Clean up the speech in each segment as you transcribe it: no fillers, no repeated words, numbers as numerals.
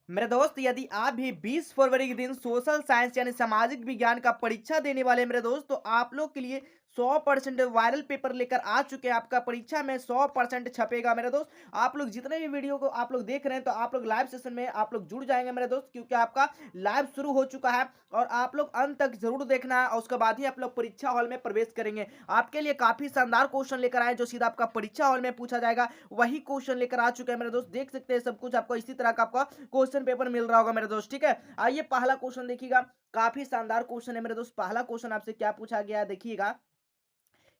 मेरे दोस्त, यदि आप भी 20 फरवरी के दिन सोशल साइंस यानी सामाजिक विज्ञान का परीक्षा देने वाले हैं मेरे दोस्त, तो आप लोग के लिए 100% वायरल पेपर लेकर आ चुके हैं। आपका परीक्षा में 100% छपेगा मेरे दोस्त। आप लोग जितने भी वीडियो को आप लोग देख रहे हैं, तो आप लोग लाइव सेशन में आप लोग जुड़ जाएंगे मेरे दोस्त, क्योंकि आपका लाइव शुरू हो चुका है। और आप लोग अंत तक जरूर देखना है, और उसके बाद ही आप लोग परीक्षा हॉल में प्रवेश करेंगे। आपके लिए काफी शानदार क्वेश्चन लेकर आए, जो सीधा आपका परीक्षा हॉल में पूछा जाएगा, वही क्वेश्चन लेकर आ चुके हैं मेरे दोस्त। देख सकते हैं सब कुछ आपको इसी तरह का आपका क्वेश्चन पेपर मिल रहा होगा मेरे दोस्त। ठीक है, आइए पहला क्वेश्चन देखिएगा। काफी शानदार क्वेश्चन है मेरे दोस्त। पहला क्वेश्चन आपसे क्या पूछा गया है देखिएगा,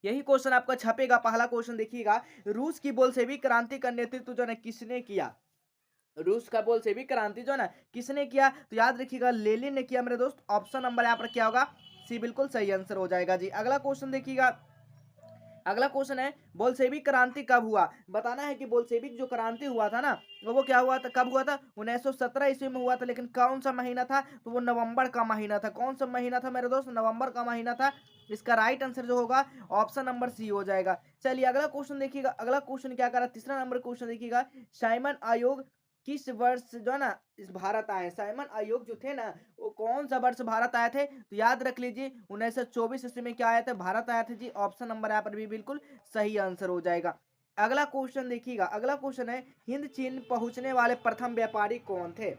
यही क्वेश्चन आपका छपेगा। पहला क्वेश्चन देखिएगा, रूस की बोल्शेविक क्रांति का नेतृत्व जो है किसने किया? रूस का बोल्शेविक क्रांति जो है ना किसने किया? तो याद रखिएगा, लेनिन ने किया मेरे दोस्त। ऑप्शन नंबर यहाँ पर क्या होगा? सी बिल्कुल सही आंसर हो जाएगा जी। अगला क्वेश्चन देखिएगा, अगला क्वेश्चन है, बोल्शेविक क्रांति कब हुआ? बताना है कि बोल्शेविक जो क्रांति हुआ था ना, वो क्या हुआ था, कब हुआ था? 1917 ईस्वी में हुआ था। लेकिन कौन सा महीना था? तो वो नवंबर का महीना था। कौन सा महीना था मेरे दोस्त? नवंबर का महीना था। इसका राइट आंसर जो होगा ऑप्शन नंबर सी हो जाएगा। चलिए अगला क्वेश्चन देखिएगा। अगला क्वेश्चन क्या कर रहा है? तीसरा नंबर क्वेश्चन देखिएगा, साइमन आयोग किस वर्ष जो है ना इस भारत आए? साइमन आयोग जो थे ना, वो कौन सा वर्ष भारत आए थे? तो याद रख लीजिए, 1924 ईस्वी में क्या आया था? भारत आया था जी। ऑप्शन नंबर यहाँ पर भी बिल्कुल सही आंसर हो जाएगा। अगला क्वेश्चन देखिएगा। अगला क्वेश्चन है, हिंद चीन पहुंचने वाले प्रथम व्यापारी कौन थे?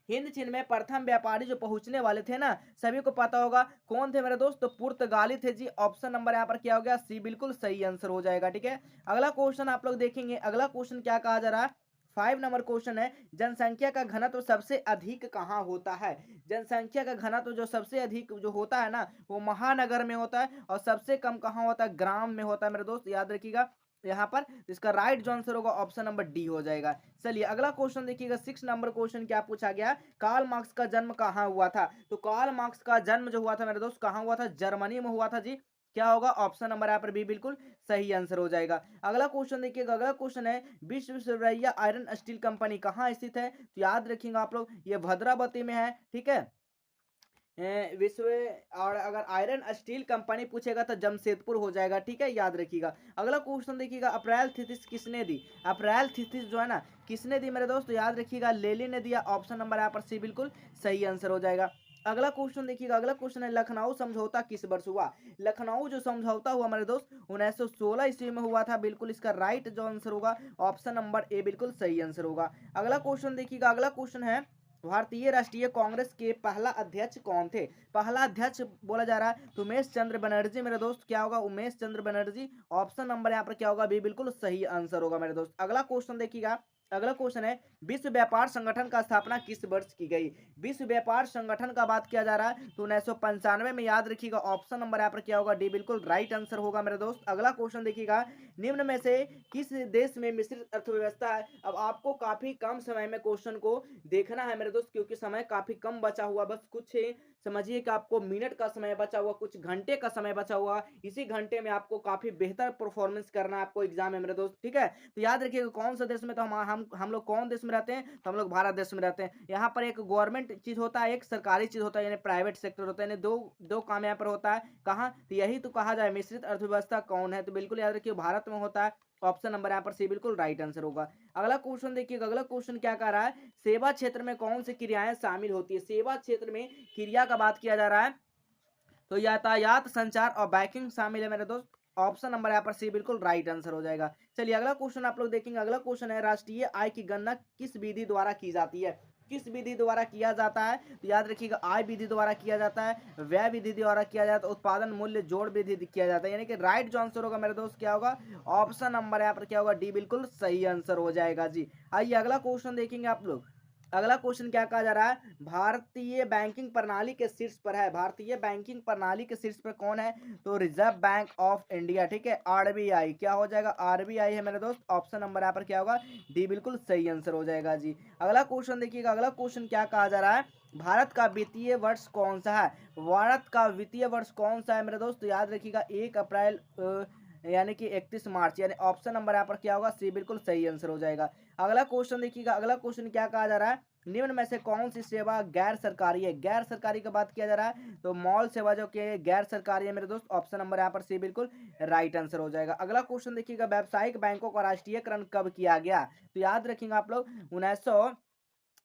हिंद चीन में प्रथम व्यापारी जो पहुंचने वाले थे ना, सभी को पता होगा कौन थे मेरे दोस्त? तो पुर्तगाली थे जी। ऑप्शन नंबर यहाँ पर क्या हो गया? सी बिल्कुल सही आंसर हो जाएगा। ठीक है, अगला क्वेश्चन आप लोग देखेंगे। अगला क्वेश्चन क्या कहा जा रहा है? 5 नंबर क्वेश्चन है, जनसंख्या का घनत्व सबसे अधिक कहाँ होता है? जनसंख्या का घनत्व जो सबसे अधिक जो होता है ना, वो महानगर में होता है। और सबसे कम कहाँ होता है? ग्राम में होता है मेरे दोस्त, याद रखिएगा। यहाँ पर इसका राइट जो आंसर होगा ऑप्शन नंबर डी हो जाएगा। चलिए अगला क्वेश्चन देखिएगा। 6 नंबर क्वेश्चन क्या पूछा गया? कार्ल मार्क्स का जन्म कहाँ हुआ था? तो कार्ल मार्क्स का जन्म जो हुआ था मेरे दोस्त, कहाँ हुआ था? जर्मनी में हुआ था जी। क्या होगा? ऑप्शन नंबर यहाँ पर भी बिल्कुल सही आंसर हो जाएगा। अगला क्वेश्चन देखिएगा। अगला क्वेश्चन है, विश्व विश्वविद्यालय आयरन स्टील कंपनी कहाँ स्थित है? तो याद रखिएगा आप लोग, ये भद्रावती में है। ठीक है, विश्व, और अगर आयरन स्टील कंपनी पूछेगा तो जमशेदपुर हो जाएगा। ठीक है, याद रखिएगा। अगला क्वेश्चन देखिएगा, अप्रैल थीसिस किसने दी? अप्रैल थीसिस जो है ना किसने दी मेरे दोस्त? याद रखिएगा, लेनिन ने दिया। ऑप्शन नंबर यहाँ पर सी बिल्कुल सही आंसर हो जाएगा। अगला क्वेश्चन देखिएगा। अगला क्वेश्चन है, लखनऊ समझौता किस वर्ष हुआ? लखनऊ जो समझौता हुआ मेरे दोस्त, 1916 ईस्वी में हुआ था। बिल्कुल इसका राइट जो आंसर होगा ऑप्शन नंबर ए बिल्कुल सही आंसर होगा। अगला क्वेश्चन देखिएगा। अगला क्वेश्चन है, भारतीय राष्ट्रीय कांग्रेस के पहला अध्यक्ष कौन थे? पहला अध्यक्ष बोला जा रहा है तो उमेश चंद्र बनर्जी मेरे दोस्त। क्या होगा? उमेश चंद्र बनर्जी। ऑप्शन नंबर यहाँ पर क्या होगा? बी बिल्कुल सही आंसर होगा मेरे दोस्त। अगला क्वेश्चन देखिएगा। अगला क्वेश्चन है, विश्व व्यापार संगठन का स्थापना किस वर्ष की गई? विश्व व्यापार संगठन का बात किया जा रहा है तो 1995 में। याद रखिएगा, ऑप्शन नंबर यहाँ पर क्या होगा? डी बिल्कुल राइट आंसर होगा मेरे दोस्त। अगला क्वेश्चन देखिएगा, निम्न में से किस देश में मिश्रित अर्थव्यवस्था है? अब आपको काफी कम समय में क्वेश्चन को देखना है मेरे दोस्त, क्योंकि समय काफी कम बचा हुआ, बस कुछ समझिए कि आपको मिनट का समय बचा हुआ, कुछ घंटे का समय बचा हुआ। इसी घंटे में आपको काफी बेहतर परफॉर्मेंस करना है, आपको एग्जाम है मेरे दोस्त। ठीक है, तो याद रखिएगा, कौन सा देश में, तो हम लोग कौन देश में रहते हैं? तो हम लोग भारत देश में रहते हैं। यहाँ पर एक गवर्नमेंट चीज होता है, एक सरकारी चीज होता है, यानी प्राइवेट सेक्टर होता है, यानी दो दो काम यहाँ पर होता है। कहाँ? तो यही तो कहा जाए मिश्रित अर्थव्यवस्था कौन है? तो बिल्कुल याद रखिए, भारत में होता है। ऑप्शन नंबर यहाँ पर सी बिल्कुल राइट आंसर होगा। अगला क्वेश्चन देखिएगा। अगला क्वेश्चन क्या कह रहा है, सेवा क्षेत्र में कौन सी क्रियाएं शामिल होती है? सेवा क्षेत्र में क्रिया का बात किया जा रहा है तो यातायात, संचार और बैंकिंग शामिल है मेरे दोस्त। ऑप्शन नंबर यहाँ पर सी बिल्कुल राइट आंसर हो जाएगा। चलिए अगला क्वेश्चन आप लोग देखेंगे। अगला क्वेश्चन है, राष्ट्रीय आय की गणना किस विधि द्वारा की जाती है? किस विधि द्वारा किया जाता है? तो याद रखिएगा, आय विधि द्वारा किया जाता है, व्यय विधि द्वारा किया जाता है, उत्पादन मूल्य जोड़ विधि किया जाता है। यानी कि राइट जो आंसर होगा मेरे दोस्त क्या होगा? ऑप्शन नंबर यहाँ पर क्या होगा? डी बिल्कुल सही आंसर हो जाएगा जी। आइए अगला क्वेश्चन देखेंगे आप लोग। अगला क्वेश्चन क्या कहा जा रहा है, भारतीय बैंकिंग प्रणाली के शीर्ष पर है? भारतीय बैंकिंग प्रणाली के शीर्ष पर कौन है? तो रिजर्व बैंक ऑफ इंडिया। ठीक है, आरबीआई। क्या हो जाएगा? आरबीआई है मेरे दोस्त। ऑप्शन नंबर यहाँ पर क्या होगा? डी बिल्कुल सही आंसर हो जाएगा जी। अगला क्वेश्चन देखिएगा। अगला क्वेश्चन क्या कहा जा रहा है, भारत का वित्तीय वर्ष कौन सा है? भारत का वित्तीय वर्ष कौन सा है मेरे दोस्त? तो याद रखिएगा, 1 अप्रैल यानी कि 31 मार्च, यानी ऑप्शन नंबर यहाँ पर क्या होगा? सी बिल्कुल सही आंसर हो जाएगा। अगला क्वेश्चन देखिएगा। अगला क्वेश्चन क्या कहा जा रहा है, निम्न में से कौन सी सेवा गैर सरकारी है? गैर सरकारी का बात किया जा रहा है तो मॉल सेवा जो कि गैर सरकारी है मेरे दोस्त। ऑप्शन नंबर यहाँ पर सी बिल्कुल राइट आंसर हो जाएगा। अगला क्वेश्चन देखिएगा, व्यावसायिक बैंकों का राष्ट्रीयकरण कब किया गया? तो याद रखेंगे आप लोग, 1900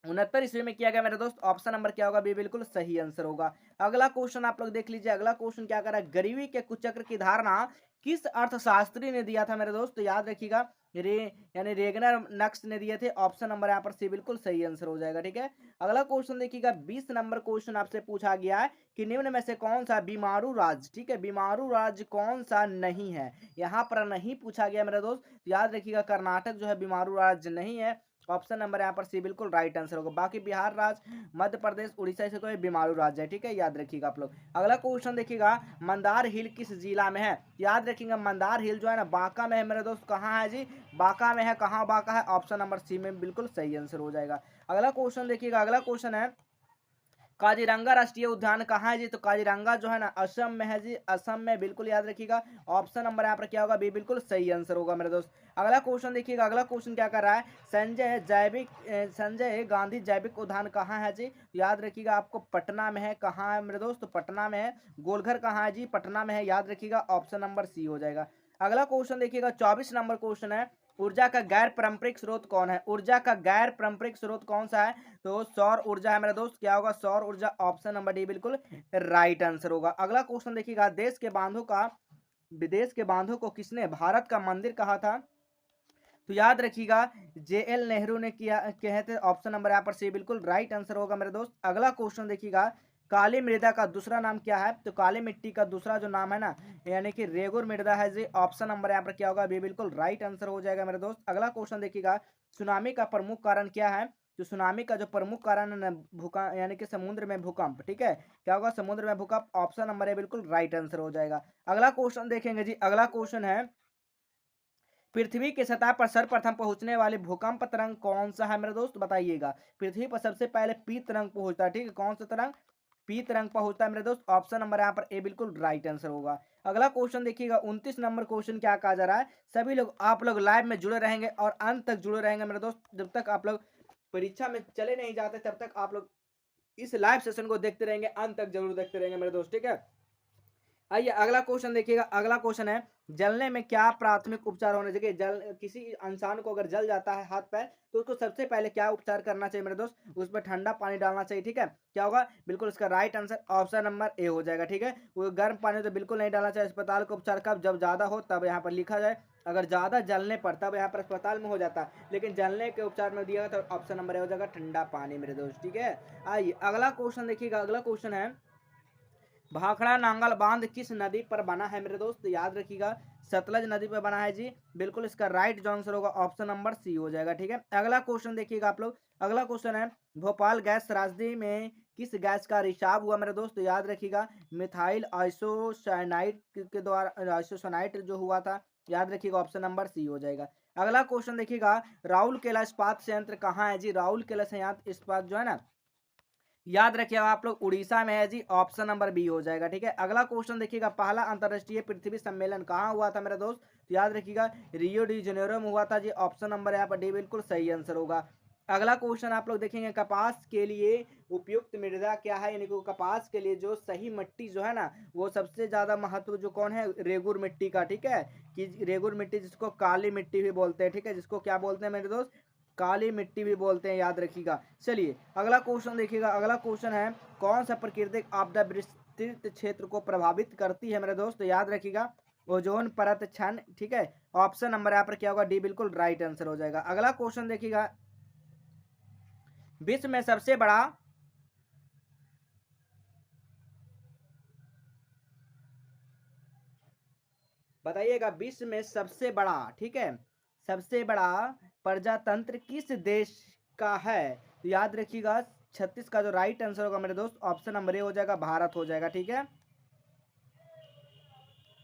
69 ईस्वी में किया गया मेरे दोस्त। ऑप्शन नंबर क्या होगा, बी बिल्कुल सही आंसर होगा। अगला क्वेश्चन आप लोग देख लीजिए। अगला क्वेश्चन क्या कर रहा है, गरीबी के कुचक्र की धारणा किस अर्थशास्त्री ने दिया था मेरे दोस्त, तो याद रखिएगा रे यानी रेगनर नक्स ने दिए थे। ऑप्शन नंबर यहाँ पर सी बिल्कुल सही आंसर हो जाएगा। ठीक है, अगला क्वेश्चन देखिएगा। 20 नंबर क्वेश्चन आपसे पूछा गया है कि निम्न में से कौन सा बीमारू राज्य, ठीक है, बीमारू राज्य कौन सा नहीं है। यहाँ पर नहीं पूछा गया मेरे दोस्त, याद रखिएगा कर्नाटक जो है बीमारू राज्य नहीं है। ऑप्शन नंबर यहाँ पर सी बिल्कुल राइट आंसर होगा। बाकी बिहार राज्य, मध्य प्रदेश, उड़ीसा से कोई बीमारू राज्य है। ठीक है, याद रखिएगा आप लोग। अगला क्वेश्चन देखिएगा, मंदार हिल किस जिला में है। याद रखिएगा मंदार हिल जो है ना बांका में है मेरे दोस्त। कहाँ है जी, बांका में है। कहाँ बांका है, ऑप्शन नंबर सी में बिल्कुल सही आंसर हो जाएगा। अगला क्वेश्चन देखिएगा। अगला क्वेश्चन है, काजीरंगा राष्ट्रीय उद्यान कहाँ है जी, तो काजीरंगा जो है ना असम में है जी, असम में, बिल्कुल याद रखिएगा। ऑप्शन नंबर यहाँ पर क्या होगा, बी बिल्कुल सही आंसर होगा मेरे दोस्त। अगला क्वेश्चन देखिएगा। अगला क्वेश्चन क्या कर रहा है, संजय गांधी जैविक उद्यान कहाँ है जी, याद रखिएगा आपको पटना में है। कहाँ है मेरे दोस्त, पटना में है। गोलघर कहाँ है जी, पटना में है, याद रखिएगा। ऑप्शन नंबर सी हो जाएगा। अगला क्वेश्चन देखिएगा। 24 नंबर क्वेश्चन है, ऊर्जा का गैर पारंपरिक स्रोत कौन है। ऊर्जा का गैर पारंपरिक स्रोत कौन सा है, तो सौर ऊर्जा है मेरे दोस्त। क्या होगा, सौर ऊर्जा। ऑप्शन नंबर डी बिल्कुल राइट आंसर होगा। अगला क्वेश्चन देखिएगा। विदेश के बांधों को किसने भारत का मंदिर कहा था, तो याद रखिएगा जेएल नेहरू ने किया कहे थे। ऑप्शन नंबर यहाँ पर सी बिल्कुल राइट आंसर होगा मेरे दोस्त। अगला क्वेश्चन देखिएगा। काली मृदा का दूसरा नाम क्या है, तो काली मिट्टी का दूसरा जो नाम है ना, यानी कि रेगुर मृदा है जी। ऑप्शन नंबर यहाँ पर क्या होगा, बी बिल्कुल राइट आंसर हो जाएगा मेरे दोस्त। अगला क्वेश्चन देखिएगा। सुनामी का प्रमुख कारण क्या है, तो सुनामी का जो प्रमुख कारण है ना भूकंप, यानी कि समुद्र में भूकंप। ठीक है, क्या होगा, समुद्र में भूकंप। ऑप्शन नंबर है बिल्कुल राइट आंसर हो जाएगा। अगला क्वेश्चन देखेंगे जी। अगला क्वेश्चन है, पृथ्वी की सतह पर सर्वप्रथम पहुंचने वाले भूकंप तरंग कौन सा है मेरे दोस्त, बताइएगा। पृथ्वी पर सबसे पहले पी तरंग पहुंचता है। ठीक है, कौन सा तरंग, पी तरंग पहुंचता है मेरे दोस्त। ऑप्शन नंबर यहाँ पर ए बिल्कुल राइट आंसर होगा। अगला क्वेश्चन देखिएगा। 29 नंबर क्वेश्चन क्या कहा जा रहा है, सभी लोग आप लोग लाइव में जुड़े रहेंगे और अंत तक जुड़े रहेंगे मेरे दोस्त। जब तक आप लोग परीक्षा में चले नहीं जाते तब तक आप लोग इस लाइव सेशन को देखते रहेंगे, अंत तक जरूर देखते रहेंगे मेरे दोस्त। ठीक है, आइए अगला क्वेश्चन देखिएगा। अगला क्वेश्चन है, जलने में क्या प्राथमिक उपचार होने चाहिए। किसी इंसान को अगर जल जाता है हाथ पैर, तो उसको सबसे पहले क्या उपचार करना चाहिए मेरे दोस्त, उस पर ठंडा पानी डालना चाहिए। ठीक है, क्या होगा, बिल्कुल इसका right answer option number A हो जाएगा। ठीक है, वो गर्म पानी तो बिल्कुल नहीं डालना चाहिए। अस्पताल का उपचार कब, जब ज्यादा हो तब यहाँ पर लिखा जाए। अगर ज्यादा जलने पर तब यहाँ पर अस्पताल में हो जाता है, लेकिन जलने के उपचार में दिया तो ऑप्शन नंबर ए हो जाएगा, ठंडा पानी मेरे दोस्त। ठीक है, आइए अगला क्वेश्चन देखिएगा। अगला क्वेश्चन है, भाखड़ा नांगल बांध किस नदी पर बना है मेरे दोस्त, याद रखिएगा सतलज नदी पर बना है जी। बिल्कुल इसका राइट आंसर होगा, ऑप्शन नंबर सी हो जाएगा। ठीक है, अगला क्वेश्चन देखिएगा आप लोग। अगला क्वेश्चन है, भोपाल गैस त्रासदी में किस गैस का रिसाव हुआ मेरे दोस्त, याद रखिएगा मिथाइल आइसोसाइनाइड के द्वारा, आइसोसाइनाइड जो हुआ था, याद रखिएगा ऑप्शन नंबर सी हो जाएगा। अगला क्वेश्चन देखिएगा। राउरकेला इस्पात संयंत्र कहाँ है जी, राउरकेला संयंत्र इस्पात जो है ना, याद रखिएगा आप लोग उड़ीसा में है जी। ऑप्शन नंबर बी हो जाएगा। ठीक है, अगला क्वेश्चन देखिएगा। पहला अंतरराष्ट्रीय पृथ्वी सम्मेलन कहाँ हुआ था मेरे दोस्त, तो याद रखिएगा रियो डी जेनेरो में हुआ था जी। ऑप्शन नंबर यहाँ पर डी बिल्कुल सही आंसर होगा। अगला क्वेश्चन आप लोग देखेंगे, कपास के लिए उपयुक्त मृदा क्या है, यानी कि कपास के लिए जो सही मिट्टी जो है ना, वो सबसे ज्यादा महत्व जो कौन है, रेगुर मिट्टी का। ठीक है, कि रेगुर मिट्टी जिसको काली मिट्टी भी बोलते हैं। ठीक है, जिसको क्या बोलते हैं मेरे दोस्त, काली मिट्टी भी बोलते हैं, याद रखिएगा। चलिए अगला क्वेश्चन देखिएगा। अगला क्वेश्चन है, कौन सा प्राकृतिक आपदा विस्तृत क्षेत्र को प्रभावित करती है मेरे दोस्त, याद रखिएगा ओजोन परत क्षण। ठीक है, ऑप्शन नंबर यहाँ पर क्या होगा, डी बिल्कुल राइट आंसर हो जाएगा। अगला क्वेश्चन देखिएगा। विश्व में सबसे बड़ा बताइएगा, विश्व में सबसे बड़ा, ठीक है, सबसे बड़ा प्रजातंत्र किस देश का है, तो याद रखिएगा 36 का जो राइट आंसर होगा मेरे दोस्त, ऑप्शन नंबर ए हो जाएगा, भारत हो जाएगा। ठीक है,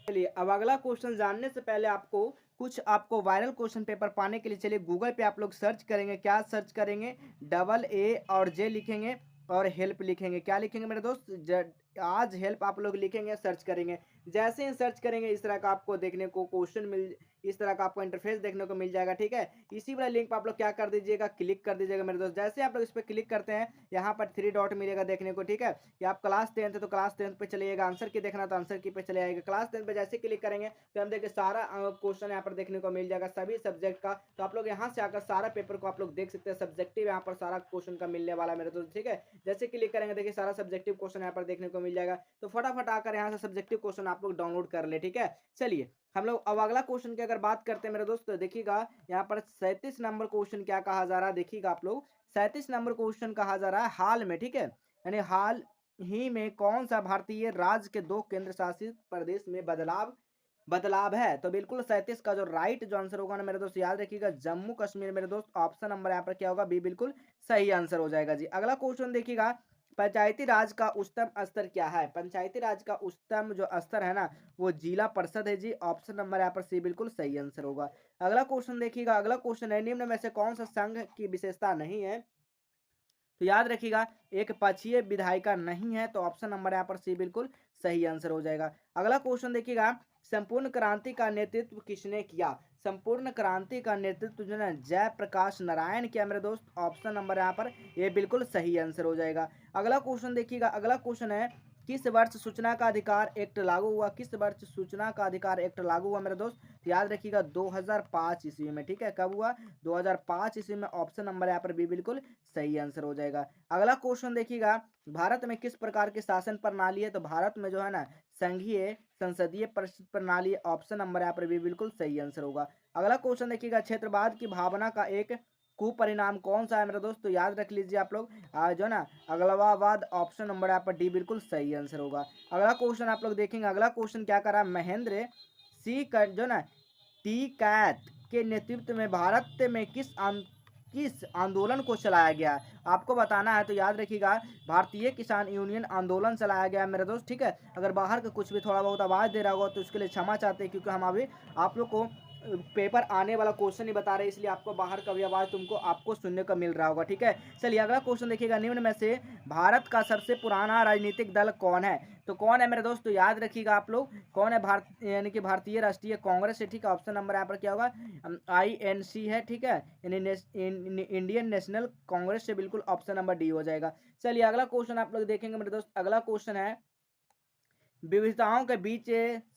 चलिए अब अगला क्वेश्चन जानने से पहले आपको वायरल क्वेश्चन पेपर पाने के लिए चलिए गूगल पे आप लोग सर्च करेंगे। क्या सर्च करेंगे, डबल ए और जे लिखेंगे और हेल्प लिखेंगे। क्या लिखेंगे मेरे दोस्त, आज हेल्प आप लोग लिखेंगे, सर्च करेंगे। जैसे ही सर्च करेंगे इस तरह का आपको देखने को क्वेश्चन इस तरह का आपको इंटरफेस देखने को मिल जाएगा। ठीक है, इसी वाला लिंक पर आप लोग क्या कर दीजिएगा, क्लिक कर दीजिएगा मेरे दोस्त। जैसे आप लोग इस पर क्लिक करते हैं, यहाँ पर 3 डॉट मिलेगा देखने को। ठीक है, कि आप क्लास 10th है तो क्लास 10th पे चलिएगा, आंसर की देखना तो आंसर की पे चले आएगा। क्लास 10th पे जैसे क्लिक करेंगे तो हम देखिए सारा क्वेश्चन यहाँ पर देखने को मिल जाएगा सभी सब्जेक्ट का। तो आप लोग यहाँ से आकर सारा पेपर को आप लोग देख सकते हैं, सब्जेक्टिव यहाँ पर सारा क्वेश्चन का मिलने वाला है मेरे दोस्त। ठीक है, जैसे क्लिक करेंगे देखिए सारा सब्जेक्टिव क्वेश्चन यहाँ पर देखने को मिल जाएगा। तो फटाफट आकर यहाँ से सब्जेक्टिव क्वेश्चन आप लोग डाउनलोड कर ले। ठीक है, चलिए हम लोग अब अगला क्वेश्चन की अगर बात करते हैं मेरे दोस्त, तो देखिएगा यहाँ पर 37 नंबर क्वेश्चन क्या कहा जा रहा है। देखिएगा आप लोग 37 नंबर क्वेश्चन कहा जा रहा है हाल में। ठीक है, यानी हाल ही में कौन सा भारतीय राज्य के 2 केंद्र शासित प्रदेश में बदलाव है। तो बिल्कुल 37 का जो राइट जो आंसर होगा ना मेरे दोस्त, याद रखिएगा जम्मू कश्मीर मेरे दोस्त। ऑप्शन नंबर यहाँ पर क्या होगा, बी बिल्कुल सही आंसर हो जाएगा जी। अगला क्वेश्चन देखिएगा, पंचायती राज का उच्चतम स्तर क्या है। पंचायती राज का उच्चतम जो स्तर है ना वो जिला परिषद है जी। ऑप्शन नंबर यहाँ पर सी बिल्कुल सही आंसर होगा। अगला क्वेश्चन देखिएगा, अगला क्वेश्चन है निम्न में से कौन सा संघ की विशेषता नहीं है। तो याद रखिएगा एक पक्षीय विधायिका नहीं है। तो ऑप्शन नंबर यहाँ पर सी बिल्कुल सही आंसर हो जाएगा। अगला क्वेश्चन देखिएगा, संपूर्ण क्रांति का नेतृत्व किसने किया। संपूर्ण क्रांति का नेतृत्व जो है जयप्रकाश नारायण किया मेरे दोस्त। ऑप्शन नंबर यहाँ पर ये बिल्कुल सही आंसर हो जाएगा। अगला क्वेश्चन देखिएगा, अगला क्वेश्चन है किस वर्ष सूचना का अधिकार एक्ट लागू हुआ। किस वर्ष सूचना का अधिकार एक्ट लागू हुआ मेरे दोस्त। तो याद रखिएगा 2005 ईस्वी में। ठीक है, कब हुआ, 2005 ईस्वी में। ऑप्शन नंबर यहाँ पर भी बिल्कुल सही आंसर हो जाएगा। अगला क्वेश्चन देखिएगा, भारत में किस प्रकार की शासन प्रणाली है। तो भारत में जो है ना संघीय संसदीय प्रणाली। ऑप्शन नंबर यहाँ पर भी बिल्कुल सही आंसर होगा। अगला क्वेश्चन देखिएगा, क्षेत्रवाद की भावना का एक कुपरिणाम कौन सा है मेरे दोस्त। तो याद रख लीजिए आप लोग जो ना अगलवावाद। ऑप्शन नंबर यहाँ पर डी बिल्कुल सही आंसर होगा। अगला क्वेश्चन आप लोग देखेंगे, अगला क्वेश्चन क्या करा, महेंद्र सिंह जो ना टी कैट के नेतृत्व में भारत में किस आंदोलन को चलाया गया। आपको बताना है तो याद रखिएगा भारतीय किसान यूनियन आंदोलन चलाया गया मेरे दोस्त। ठीक है, अगर बाहर का कुछ भी थोड़ा बहुत आवाज़ दे रहा होगा तो उसके लिए क्षमा चाहते हैं, क्योंकि हम अभी आप लोग को पेपर आने वाला क्वेश्चन ही बता रहे हैं, इसलिए आपको बाहर का भी आवाज़ आपको सुनने को मिल रहा होगा। ठीक है, चलिए अगला क्वेश्चन देखिएगा, निम्न में से भारत का सबसे पुराना राजनीतिक दल कौन है। तो कौन है मेरे दोस्त। तो याद रखिएगा आप लोग कौन है, भारत यानी कि भारतीय राष्ट्रीय कांग्रेस है। ठीक है, ऑप्शन नंबर यहाँ पर क्या होगा, INC है। ठीक है, इंडियन नेशनल कांग्रेस से बिल्कुल ऑप्शन नंबर डी हो जाएगा। चलिए अगला क्वेश्चन आप लोग देखेंगे मेरे दोस्त, अगला क्वेश्चन है विविधताओं के बीच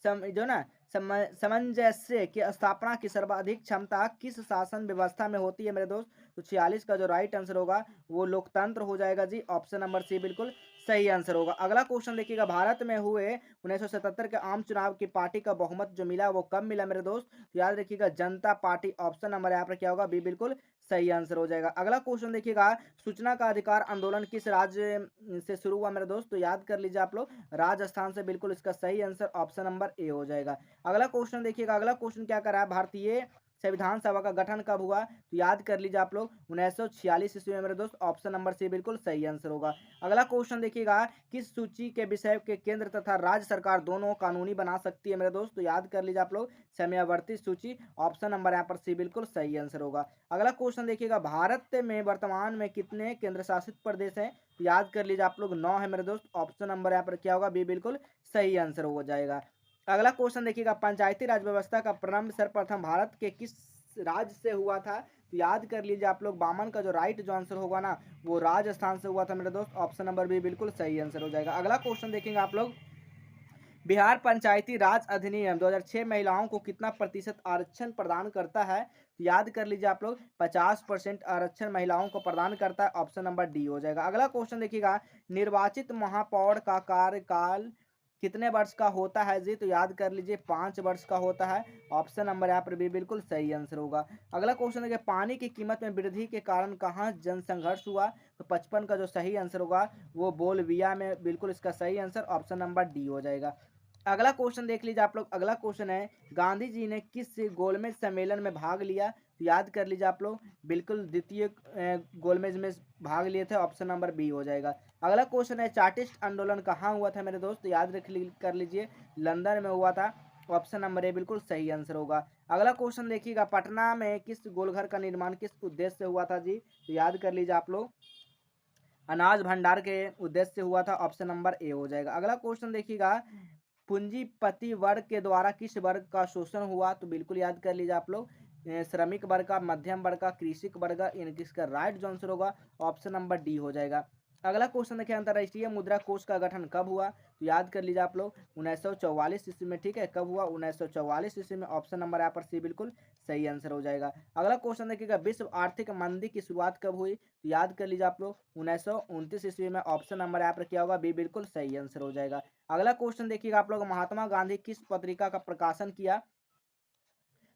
जो ना सामंजस्य की स्थापना की सर्वाधिक क्षमता किस शासन व्यवस्था में होती है मेरे दोस्त। तो 46 का जो राइट आंसर होगा वो लोकतंत्र हो जाएगा जी। ऑप्शन नंबर सी बिल्कुल सही आंसर होगा। अगला क्वेश्चन देखिएगा, भारत में हुए 1977 के आम चुनाव की पार्टी का बहुमत जो मिला वो कब मिला मेरे दोस्त। तो याद रखिएगा जनता पार्टी। ऑप्शन नंबर यहाँ पर क्या होगा, बी बिल्कुल सही आंसर हो जाएगा। अगला क्वेश्चन देखिएगा, सूचना का अधिकार आंदोलन किस राज्य से शुरू हुआ मेरे दोस्त। तो याद कर लीजिए आप लोग राजस्थान से। बिल्कुल इसका सही आंसर ऑप्शन नंबर ए हो जाएगा। अगला क्वेश्चन देखिएगा, अगला क्वेश्चन क्या कर रहा है, भारतीय संविधान सभा का गठन कब हुआ। तो याद कर लीजिए आप लोग 1946 ईस्वी में मेरे दोस्त। ऑप्शन नंबर सी बिल्कुल सही आंसर होगा। अगला क्वेश्चन देखिएगा, किस सूची के विषय के केंद्र तथा राज्य सरकार दोनों कानूनी बना सकती है मेरे दोस्त। तो याद कर लीजिए आप लोग समयावर्ती सूची। ऑप्शन नंबर यहाँ पर सी बिल्कुल सही आंसर होगा। अगला क्वेश्चन देखिएगा, भारत में वर्तमान में कितने केंद्र शासित प्रदेश हैं। तो याद कर लीजिए आप लोग 9 है मेरे दोस्त। ऑप्शन नंबर यहाँ पर क्या होगा, बी बिल्कुल सही आंसर हो जाएगा। अगला क्वेश्चन देखिएगा, पंचायती राज व्यवस्था का प्रारंभ सर्वप्रथम भारत के किस राज्य से हुआ था। तो याद कर लीजिए आप लोग बामन का जो राइट जो आंसर होगा ना वो राजस्थान से हुआ था मेरे दोस्त। ऑप्शन नंबर बी बिल्कुल सही आंसर हो जाएगा। अगला क्वेश्चन देखेंगे आप लोग, बिहार पंचायती राज अधिनियम 2006 महिलाओं को कितना प्रतिशत आरक्षण प्रदान करता है। तो याद कर लीजिए आप लोग 50% आरक्षण महिलाओं को प्रदान करता है। ऑप्शन नंबर डी हो जाएगा। अगला क्वेश्चन देखिएगा, निर्वाचित महापौर का कार्यकाल कितने वर्ष का होता है जी। तो याद कर लीजिए 5 वर्ष का होता है। ऑप्शन नंबर यहाँ पर भी बिल्कुल सही आंसर होगा। अगला क्वेश्चन देखिए, पानी की कीमत में वृद्धि के कारण कहाँ जनसंघर्ष हुआ। तो 55 का जो सही आंसर होगा वो बोलविया में। बिल्कुल इसका सही आंसर ऑप्शन नंबर डी हो जाएगा। अगला क्वेश्चन देख लीजिए आप लोग, अगला क्वेश्चन है गांधी जी ने किस गोलमेज सम्मेलन में भाग लिया। तो याद कर लीजिए आप लोग बिल्कुल द्वितीय गोलमेज में भाग लिए थे। ऑप्शन नंबर बी हो जाएगा। अगला क्वेश्चन है चार्टिस्ट आंदोलन कहाँ हुआ था मेरे दोस्त। याद कर लीजिए लंदन में हुआ था। ऑप्शन नंबर ए बिल्कुल सही आंसर होगा। अगला क्वेश्चन देखिएगा, पटना में किस गोलघर का निर्माण किस उद्देश्य से हुआ था जी। तो याद कर लीजिए आप लोग अनाज भंडार के उद्देश्य से हुआ था। ऑप्शन नंबर ए हो जाएगा। अगला क्वेश्चन देखिएगा, पूंजीपति वर्ग के द्वारा किस वर्ग का शोषण हुआ? तो बिल्कुल याद कर लीजिए आप लोग, श्रमिक वर्ग का, मध्यम वर्ग का, कृषक वर्ग का, यानी कि इसका राइट जो आंसर होगा ऑप्शन नंबर डी हो जाएगा। अगला क्वेश्चन देखिए, अंतर्राष्ट्रीय मुद्रा कोष का गठन कब हुआ? तो याद कर लीजिए आप लोग 1944 ईस्वी में, ठीक है। कब हुआ? 1944 ईस्वी में। ऑप्शन नंबर यहाँ पर सी बिल्कुल सही आंसर हो जाएगा। अगला क्वेश्चन देखिएगा, विश्व आर्थिक मंदी की शुरुआत कब हुई? तो याद कर लीजिए आप लोग 1929 ईस्वी में। ऑप्शन नंबर यहाँ पर क्या होगा? बी बिल्कुल सही आंसर हो जाएगा। अगला क्वेश्चन देखिएगा आप लोग, महात्मा गांधी किस पत्रिका का प्रकाशन किया?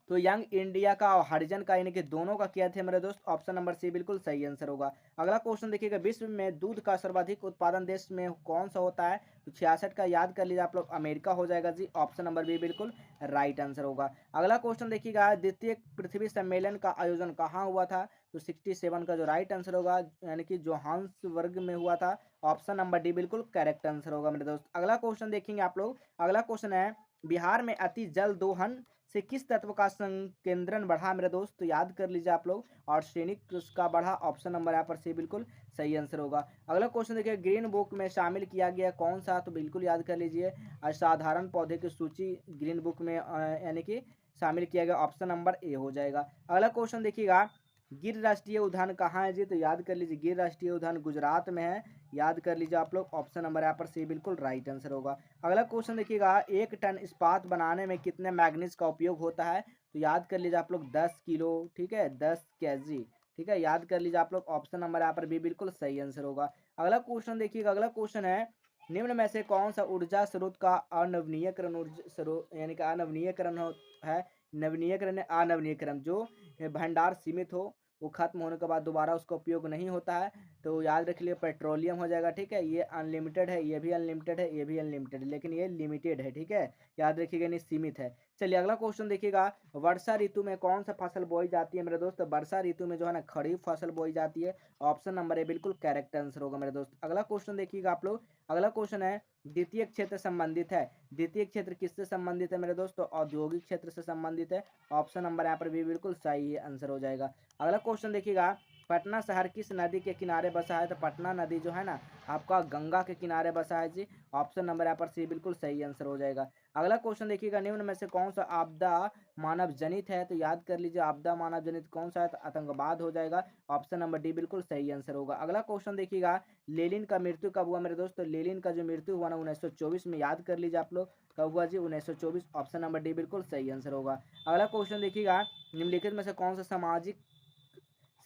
तो यंग इंडिया का और हरिजन का, यानी कि दोनों का किया थे मेरे दोस्त। ऑप्शन नंबर सी बिल्कुल सही आंसर होगा। अगला क्वेश्चन देखिएगा, विश्व में दूध का सर्वाधिक उत्पादन देश में कौन सा होता है? तो 66 का याद कर लीजिए आप लोग, अमेरिका हो जाएगा जी। ऑप्शन नंबर बी बिल्कुल राइट आंसर होगा। अगला क्वेश्चन देखिएगा, द्वितीय पृथ्वी सम्मेलन का आयोजन कहाँ हुआ था? तो 67 का जो राइट आंसर होगा, यानी कि जोहान्सबर्ग में हुआ था। ऑप्शन नंबर डी बिल्कुल करेक्ट आंसर होगा मेरे दोस्त। अगला क्वेश्चन देखेंगे आप लोग। अगला क्वेश्चन है, बिहार में अति जल दोहन से किस तत्व का संकेंद्रण बढ़ा मेरे दोस्त? तो याद कर लीजिए आप लोग, आर्सेनिक उसका बढ़ा। ऑप्शन नंबर यहाँ पर सी बिल्कुल सही आंसर होगा। अगला क्वेश्चन देखिए, ग्रीन बुक में शामिल किया गया कौन सा? तो बिल्कुल याद कर लीजिए, असाधारण पौधे की सूची ग्रीन बुक में यानी कि शामिल किया गया। ऑप्शन नंबर ए हो जाएगा। अगला क्वेश्चन देखिएगा, गिर राष्ट्रीय उद्यान कहाँ है जी? तो याद कर लीजिए, गिर राष्ट्रीय उद्यान गुजरात में है। याद कर लीजिए आप लोग, ऑप्शन नंबर यहाँ पर सी बिल्कुल राइट आंसर होगा। अगला क्वेश्चन देखिएगा, 1 टन इस्पात बनाने में कितने मैग्नीज का उपयोग होता है? तो याद कर लीजिए आप लोग 10 किलो, ठीक है, 10 केजी, ठीक है। याद कर लीजिए आप लोग, ऑप्शन नंबर यहाँ पर भी बिल्कुल सही आंसर होगा। अगला क्वेश्चन देखिएगा, अगला क्वेश्चन है, निम्न में से कौन सा ऊर्जा स्रोत का अनवीनीकरण ऊर्जा स्रोत, यानी कि अनवीनीकरण है? नवीनीकरण अनवीनीकरण, जो भंडार सीमित हो, वो खत्म होने के बाद दोबारा उसका उपयोग नहीं होता है। तो याद रख लिए, पेट्रोलियम हो जाएगा, ठीक है। ये अनलिमिटेड है, ये भी अनलिमिटेड है, ये भी अनलिमिटेड है, लेकिन ये लिमिटेड है, ठीक है। याद रखिएगा, नहीं सीमित है। चलिए अगला क्वेश्चन देखिएगा, वर्षा ऋतु में कौन सा फसल बोई जाती है मेरे दोस्त? वर्षा ऋतु में जो है ना, खरीफ फसल बोई जाती है। ऑप्शन नंबर ए बिल्कुल करेक्ट आंसर होगा मेरे दोस्त। अगला क्वेश्चन देखिएगा आप लोग। अगला क्वेश्चन है, द्वितीय क्षेत्र संबंधित है। द्वितीय क्षेत्र किससे संबंधित है मेरे दोस्तों? औद्योगिक क्षेत्र से संबंधित है। ऑप्शन नंबर यहाँ पर भी बिल्कुल सही आंसर हो जाएगा। अगला क्वेश्चन देखिएगा, पटना शहर किस नदी के किनारे बसा है? तो पटना नदी जो है ना, आपका गंगा के किनारे बसा है जी। ऑप्शन नंबर यहाँ पर सी बिल्कुल सही आंसर हो जाएगा। अगला क्वेश्चन देखिएगा, निम्न में से कौन सा आपदा मानव जनित है? तो याद कर लीजिए, आपदा मानव जनित कौन सा है? तो आतंकवाद हो जाएगा। ऑप्शन नंबर डी बिल्कुल सही आंसर होगा। अगला क्वेश्चन देखिएगा, लेनिन का मृत्यु कब हुआ मेरे दोस्तों? लेनिन का जो मृत्यु हुआ ना, 1924 में। याद कर लीजिए आप लोग, कब हुआ जी? 1924। ऑप्शन नंबर डी बिल्कुल सही आंसर होगा। अगला क्वेश्चन देखिएगा, निम्नलिखित में से कौन सा सामाजिक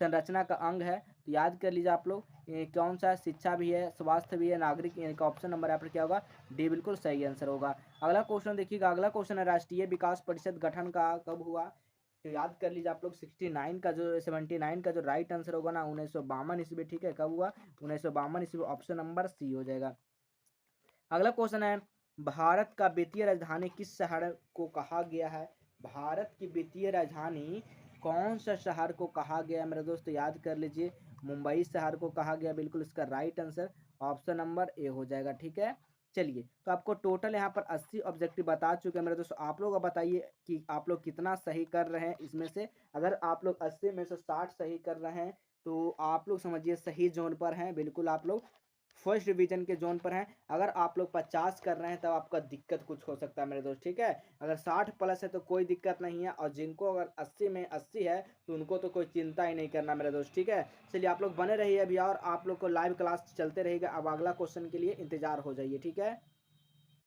संरचना का अंग है? तो याद कर लीजिए आप लोग, कौन सा? शिक्षा भी है, स्वास्थ्य भी है, नागरिक, यानी कि ऑप्शन नंबर यहाँ पर क्या होगा? डी बिल्कुल सही आंसर होगा। अगला क्वेश्चन देखिएगा, अगला क्वेश्चन है, राष्ट्रीय विकास परिषद गठन का कब हुआ? तो याद कर लीजिए आप लोग, 69 का जो 79 का जो राइट आंसर होगा ना, 1952 ईस्वी, ठीक है। कब हुआ? 1952 ईस्वी। ऑप्शन नंबर सी हो जाएगा। अगला क्वेश्चन है, भारत का वित्तीय राजधानी किस शहर को कहा गया है? भारत की वित्तीय राजधानी कौन सा शहर को कहा गया है मेरे दोस्त? याद कर लीजिए, मुंबई शहर को कहा गया। बिल्कुल इसका right answer option number A हो जाएगा, ठीक है। चलिए, तो आपको टोटल यहाँ पर 80 ऑब्जेक्टिव बता चुके हैं मेरे दोस्तों। आप लोग अब बताइए कि आप लोग कितना सही कर रहे हैं इसमें से। अगर आप लोग 80 में से 60 सही कर रहे हैं, तो आप लोग समझिए सही जोन पर हैं। बिल्कुल आप लोग फर्स्ट डिवीजन के जोन पर हैं। अगर आप लोग 50 कर रहे हैं, तब आपका दिक्कत कुछ हो सकता है मेरे दोस्त, ठीक है। अगर 60 प्लस है तो कोई दिक्कत नहीं है, और जिनको अगर 80 में 80 है, तो उनको तो कोई चिंता ही नहीं करना मेरे दोस्त, ठीक है। चलिए आप लोग बने रहिए अभी, और आप लोग को लाइव क्लास चलते रहेगा। अब अगला क्वेश्चन के लिए इंतजार हो जाइए, ठीक है।